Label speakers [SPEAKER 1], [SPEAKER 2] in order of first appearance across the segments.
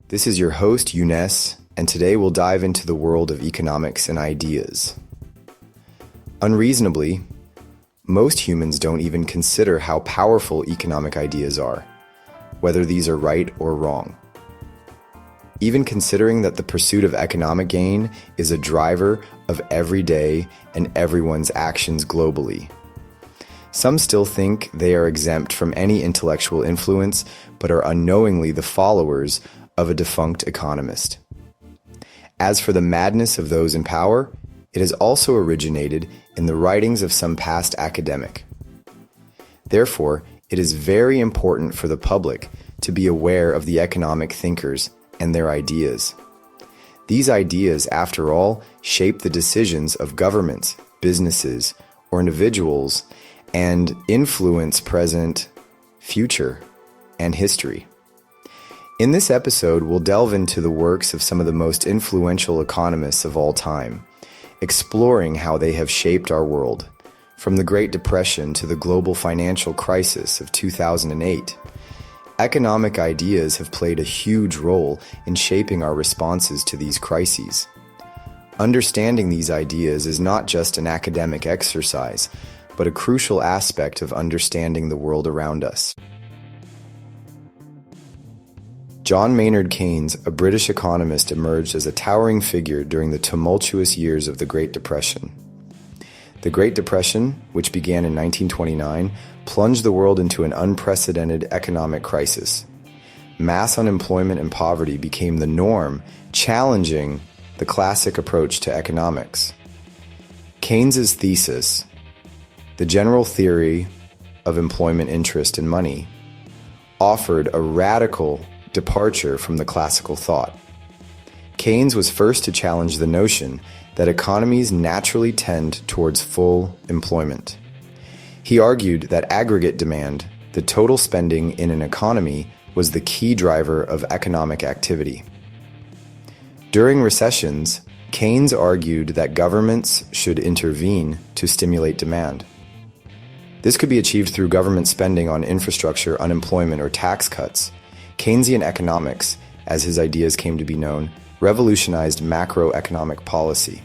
[SPEAKER 1] This is your host, Younes, and today we'll dive into the world of economics and ideas. Unreasonably, most humans don't even consider how powerful economic ideas are, whether these are right or wrong. Even considering that the pursuit of economic gain is a driver of everyday and everyone's actions globally. Some still think they are exempt from any intellectual influence, but are unknowingly the followers of a defunct economist. As for the madness of those in power, it has also originated in the writings of some past academic. Therefore, it is very important for the public to be aware of the economic thinkers and their ideas. These ideas, after all, shape the decisions of governments, businesses, or individuals, and influence present, future, and history. In this episode, we'll delve into the works of some of the most influential economists of all time, exploring how they have shaped our world, from the Great Depression to the global financial crisis of 2008. Economic ideas have played a huge role in shaping our responses to these crises. Understanding these ideas is not just an academic exercise, but a crucial aspect of understanding the world around us. John Maynard Keynes, a British economist, emerged as a towering figure during the tumultuous years of the Great Depression. The Great Depression, which began in 1929, plunged the world into an unprecedented economic crisis. Mass unemployment and poverty became the norm, challenging the classic approach to economics. Keynes's thesis, the general theory of employment, interest, and money, offered a radical departure from the classical thought. Keynes was first to challenge the notion that economies naturally tend towards full employment. He argued that aggregate demand, the total spending in an economy, was the key driver of economic activity. During recessions, Keynes argued that governments should intervene to stimulate demand. This could be achieved through government spending on infrastructure, unemployment, or tax cuts. Keynesian economics, as his ideas came to be known, revolutionized macroeconomic policy.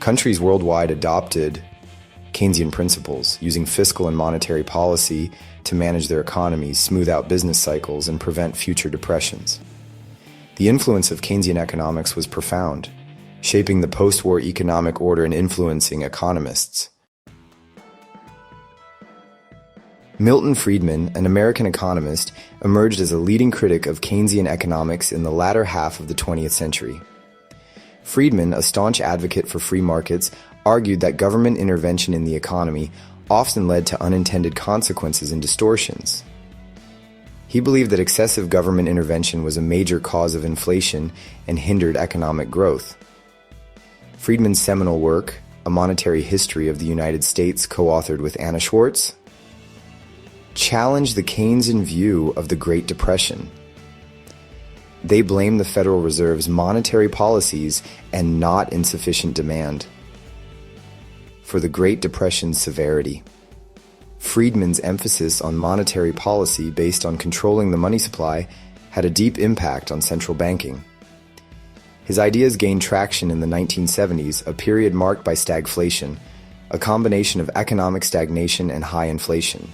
[SPEAKER 1] Countries worldwide adopted Keynesian principles, using fiscal and monetary policy to manage their economies, smooth out business cycles, and prevent future depressions. The influence of Keynesian economics was profound, shaping the post-war economic order and influencing economists. Milton Friedman, an American economist, emerged as a leading critic of Keynesian economics in the latter half of the 20th century. Friedman, a staunch advocate for free markets, argued that government intervention in the economy often led to unintended consequences and distortions. He believed that excessive government intervention was a major cause of inflation and hindered economic growth. Friedman's seminal work, A Monetary History of the United States, co-authored with Anna Schwartz, challenged the Keynesian view of the Great Depression. They blamed the Federal Reserve's monetary policies and not insufficient demand for the Great Depression's severity. Friedman's emphasis on monetary policy based on controlling the money supply had a deep impact on central banking. His ideas gained traction in the 1970s, a period marked by stagflation, a combination of economic stagnation and high inflation.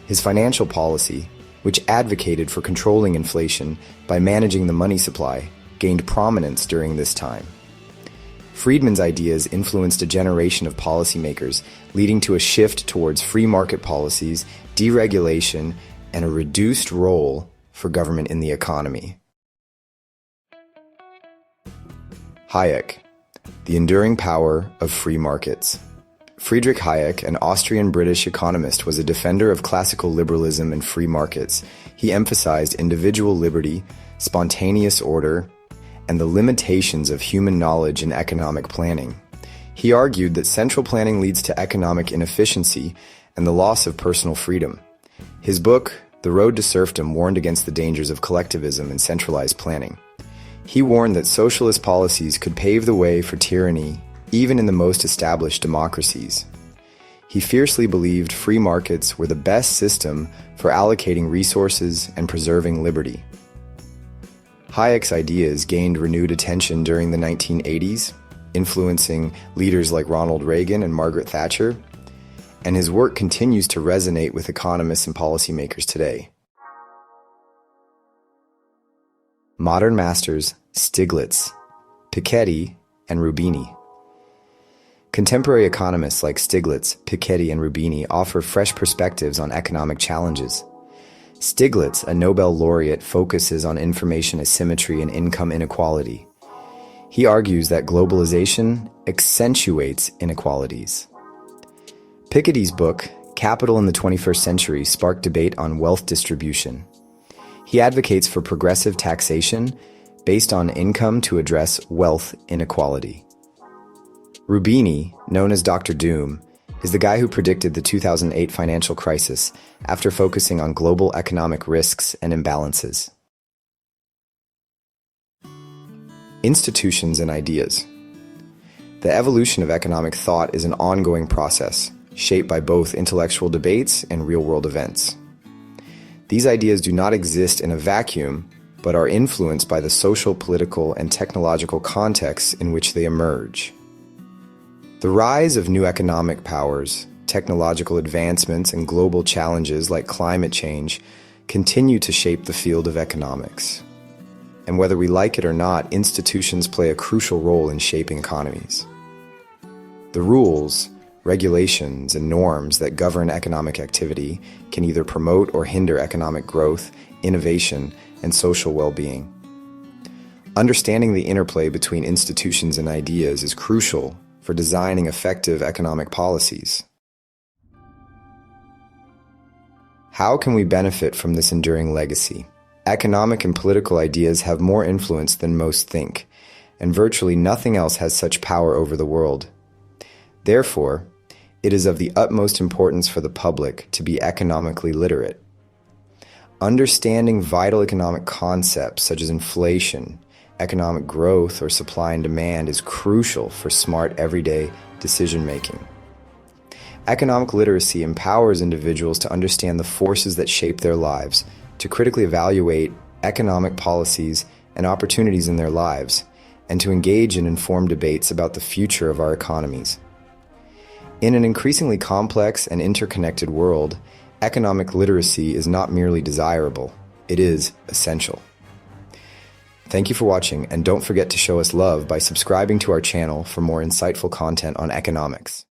[SPEAKER 1] His financial policy, which advocated for controlling inflation by managing the money supply, gained prominence during this time. Friedman's ideas influenced a generation of policymakers, leading to a shift towards free market policies, deregulation, and a reduced role for government in the economy. Hayek, the enduring power of free markets. Friedrich Hayek, an Austrian-British economist, was a defender of classical liberalism and free markets. He emphasized individual liberty, spontaneous order, and the limitations of human knowledge in economic planning. He argued that central planning leads to economic inefficiency and the loss of personal freedom. His book, The Road to Serfdom, warned against the dangers of collectivism and centralized planning. He warned that socialist policies could pave the way for tyranny even in the most established democracies. He fiercely believed free markets were the best system for allocating resources and preserving liberty. Hayek's ideas gained renewed attention during the 1980s, influencing leaders like Ronald Reagan and Margaret Thatcher, and his work continues to resonate with economists and policymakers today. Modern masters Stiglitz, Piketty, and Rubini. Contemporary economists like Stiglitz, Piketty, and Rubini offer fresh perspectives on economic challenges. Stiglitz, a Nobel laureate, focuses on information asymmetry and income inequality. He argues that globalization accentuates inequalities. Piketty's book, Capital in the 21st Century, sparked debate on wealth distribution. He advocates for progressive taxation based on income to address wealth inequality. Rubini, known as Dr. Doom, is the guy who predicted the 2008 financial crisis after focusing on global economic risks and imbalances. Institutions and ideas. The evolution of economic thought is an ongoing process, shaped by both intellectual debates and real-world events. These ideas do not exist in a vacuum, but are influenced by the social, political, and technological contexts in which they emerge. The rise of new economic powers, technological advancements, and global challenges like climate change continue to shape the field of economics. And whether we like it or not, institutions play a crucial role in shaping economies. The rules, regulations, and norms that govern economic activity can either promote or hinder economic growth, innovation, and social well-being. Understanding the interplay between institutions and ideas is crucial for designing effective economic policies. How can we benefit from this enduring legacy? Economic and political ideas have more influence than most think, and virtually nothing else has such power over the world. Therefore, it is of the utmost importance for the public to be economically literate. Understanding vital economic concepts such as inflation, economic growth, or supply and demand is crucial for smart everyday decision-making. Economic literacy empowers individuals to understand the forces that shape their lives, to critically evaluate economic policies and opportunities in their lives, and to engage in informed debates about the future of our economies. In an increasingly complex and interconnected world, economic literacy is not merely desirable, it is essential. Thank you for watching, and don't forget to show us love by subscribing to our channel for more insightful content on economics.